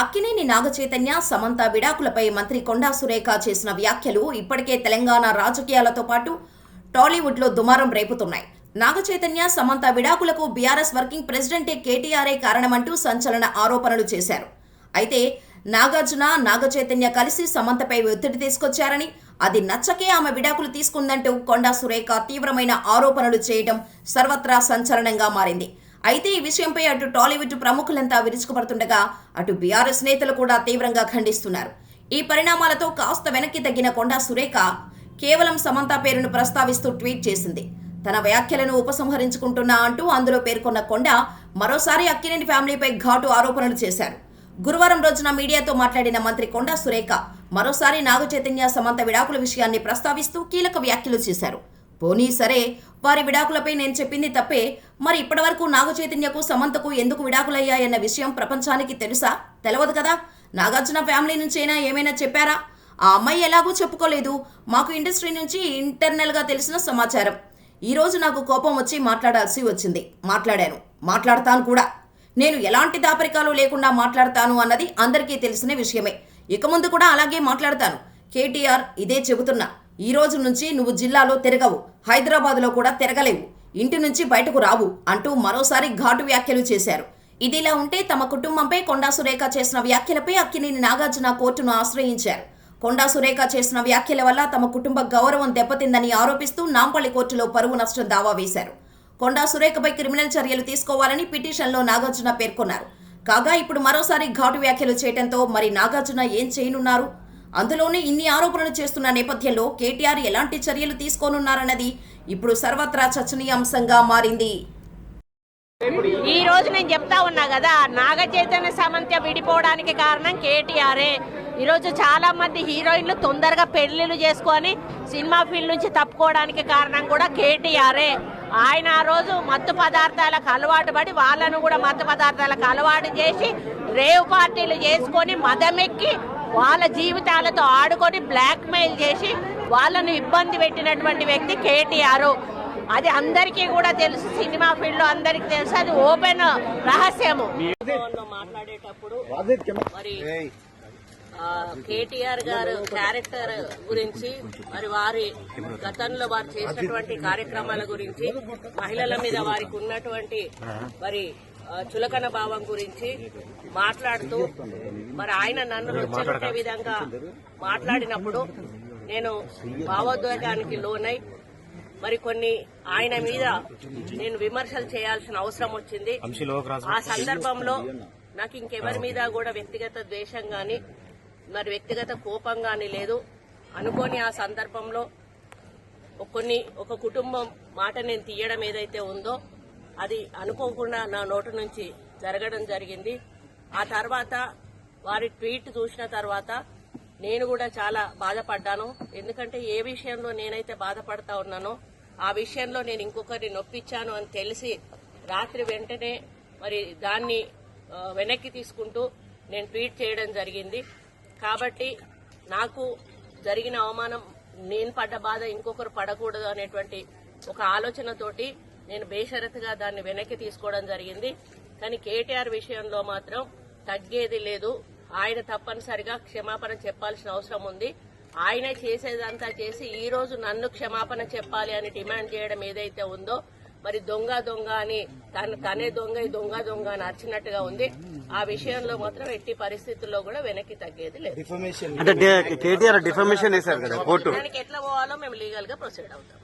అక్కినేని నాగచైతన్య సమంత విడాకులపై మంత్రి కొండా సురేఖ చేసిన వ్యాఖ్యలు ఇప్పటికే తెలంగాణ రాజకీయాలతో పాటు టాలీవుడ్లో దుమారం రేపుతున్నాయి. నాగచైతన్య సమంత విడాకులకు బీఆర్ఎస్ వర్కింగ్ ప్రెసిడెంటే కేటీఆర్ఏ కారణమంటూ సంచలన ఆరోపణలు చేశారు. అయితే నాగార్జున నాగచైతన్య కలిసి సమంతపై ఒత్తిడి తీసుకొచ్చారని, అది నచ్చకే ఆమె విడాకులు తీసుకుందంటూ కొండా సురేఖ తీవ్రమైన ఆరోపణలు చేయడం సర్వత్రా సంచలనంగా మారింది. అయితే ఈ విషయంపై అటు టాలీవుడ్ ప్రముఖులంతా విరుచుకుపడుతుండగా అటు బీఆర్ఎస్ నేతలు కూడా తీవ్రంగా ఖండిస్తున్నారు. ఈ పరిణామాలతో కాస్త వెనక్కి తగ్గిన కొండా సురేఖ కేవలం సమంత పేరును ప్రస్తావిస్తూ ట్వీట్ చేసింది. తన వ్యాఖ్యలను ఉపసంహరించుకుంటున్నా అంటూ అందులో పేర్కొన్న కొండా మరోసారి అక్కినేని ఫ్యామిలీపై ఘాటు ఆరోపణలు చేశారు. గురువారం రోజున మీడియాతో మాట్లాడిన మంత్రి కొండా సురేఖ మరోసారి నాగచైతన్య సమంత విడాకుల విషయాన్ని ప్రస్తావిస్తూ కీలక వ్యాఖ్యలు చేశారు. పోనీ సరే, వారి విడాకులపై నేను చెప్పింది తప్పే, మరి ఇప్పటివరకు నాగచైతన్యకు సమంతకు ఎందుకు విడాకులయ్యాయన్న విషయం ప్రపంచానికి తెలుసా? తెలవదు కదా. నాగార్జున ఫ్యామిలీ నుంచైనా ఏమైనా చెప్పారా? ఆ అమ్మాయి ఎలాగూ చెప్పుకోలేదు. మాకు ఇండస్ట్రీ నుంచి ఇంటర్నల్గా తెలిసిన సమాచారం. ఈరోజు నాకు కోపం వచ్చి మాట్లాడాల్సి వచ్చింది. మాట్లాడతాను కూడా. నేను ఎలాంటి దాపరికాలు లేకుండా మాట్లాడతాను అన్నది అందరికీ తెలిసిన విషయమే. ఇక ముందు కూడా అలాగే మాట్లాడతాను. కేటీఆర్ ఇదే చెబుతున్నా. ఈ రోజు నుంచి నువ్వు జిల్లాలో తిరగవు, హైదరాబాద్లో కూడా తిరగలేవు, ఇంటి నుంచి బయటకు రావు అంటూ మరోసారి ఘాటు వ్యాఖ్యలు చేశారు. ఇదిలా ఉంటే తమ కుటుంబంపై కొండా సురేఖ చేసిన వ్యాఖ్యలపై అక్కినేని నాగార్జున కోర్టును ఆశ్రయించారు. కొండా సురేఖ చేసిన వ్యాఖ్యల వల్ల తమ కుటుంబ గౌరవం దెబ్బతిందని ఆరోపిస్తూ నాంపల్లి కోర్టులో పరువు నష్టం దావా వేశారు. కొండా సురేఖపై క్రిమినల్ చర్యలు తీసుకోవాలని పిటిషన్లో నాగార్జున పేర్కొన్నారు. కాగా ఇప్పుడు మరోసారి ఘాటు వ్యాఖ్యలు చేయడంతో మరి నాగార్జున ఏం చేయనున్నారు? అందులోనే ఇన్ని ఆరోపణలు చేస్తున్న నేపథ్యంలో కేటీఆర్ ఎలాంటి చర్యలు తీసుకోనున్నారన్నది ఇప్పుడు సర్వత్రా చర్చనీయాంశంగా మారింది. ఈ రోజు నేను చెప్తా ఉన్నా కదా, నాగచైతన్య సమంత విడిపోవడానికి కారణం కేటీఆర్ఏ. ఈరోజు చాలా మంది హీరోయిన్లు తొందరగా పెళ్లిళ్ళు చేసుకొని సినిమా ఫీల్డ్ నుంచి తప్పుకోవడానికి కారణం కూడా కేటీఆర్ఏ. ఆయన ఆ రోజు మత్తు పదార్థాలకు అలవాటు పడి వాళ్ళను కూడా మత్తు పదార్థాలకు అలవాటు చేసి రేవ్ పార్టీలు చేసుకొని మదమెక్కి వాళ్ళ జీవితాలతో ఆడుకొని బ్లాక్ మెయిల్ చేసి వాళ్ళను ఇబ్బంది పెట్టినటువంటి వ్యక్తి కేటీఆర్. అది అందరికీ కూడా తెలుసు, సినిమా ఫీల్డ్ లో అందరికీ తెలుసు, అది ఓపెన్ రహస్యము. మాట్లాడేటప్పుడు మరి కేటీఆర్ గారు క్యారెక్టర్ గురించి, మరి వారి గతంలో వారు చేసినటువంటి కార్యక్రమాల గురించి, మహిళల మీద వారికి ఉన్నటువంటి మరి చులకన భావం గురించి మాట్లాడుతూ మరి ఆయన నన్ను రెచ్చగొట్టే విధంగా మాట్లాడినప్పుడు నేను భావోద్వేగానికి లోనై మరి కొన్ని ఆయన మీద నేను విమర్శలు చేయాల్సిన అవసరం వచ్చింది. ఆ సందర్భంలో నాకు ఇంకెవరి మీద కూడా వ్యక్తిగత ద్వేషం గాని మరి వ్యక్తిగత కోపం గాని లేదు. అనుకోని ఆ సందర్భంలో ఒక కుటుంబం మాట నేను తీయడం ఏదైతే ఉందో అది అనుకోకుండా నా నోటి నుంచి జరగడం జరిగింది. ఆ తర్వాత వారి ట్వీట్ చూసిన తర్వాత నేను కూడా చాలా బాధపడ్డాను. ఎందుకంటే ఏ విషయంలో నేనైతే బాధపడతా ఉన్నానో ఆ విషయంలో నేను ఇంకొకరిని నొప్పించాను అని తెలిసి రాత్రి వెంటనే మరి దాన్ని వెనక్కి తీసుకుంటూ నేను ట్వీట్ చేయడం జరిగింది. కాబట్టి నాకు జరిగిన అవమానం, నేను పడ్డ బాధ ఇంకొకరు పడకూడదు అనేటువంటి ఒక ఆలోచనతోటి నేను బేషరతుగా దాన్ని వెనక్కి తీసుకోవడం జరిగింది. కానీ కేటీఆర్ విషయంలో మాత్రం తగ్గేది లేదు. ఆయన తప్పనిసరిగా క్షమాపణ చెప్పాల్సిన అవసరం ఉంది. ఆయన చేసేదంతా చేసి ఈ రోజు నన్ను క్షమాపణ చెప్పాలి అని డిమాండ్ చేయడం ఏదైతే ఉందో మరి దొంగ అని తనే దొంగ అని అరిచినట్టుగా ఉంది. ఆ విషయంలో మాత్రం ఎట్టి పరిస్థితుల్లో కూడా వెనక్కి తగ్గేది లేదు. దానికి ఎట్లా పోవాలో మేము లీగల్ గా ప్రొసీడ్ అవుతాం.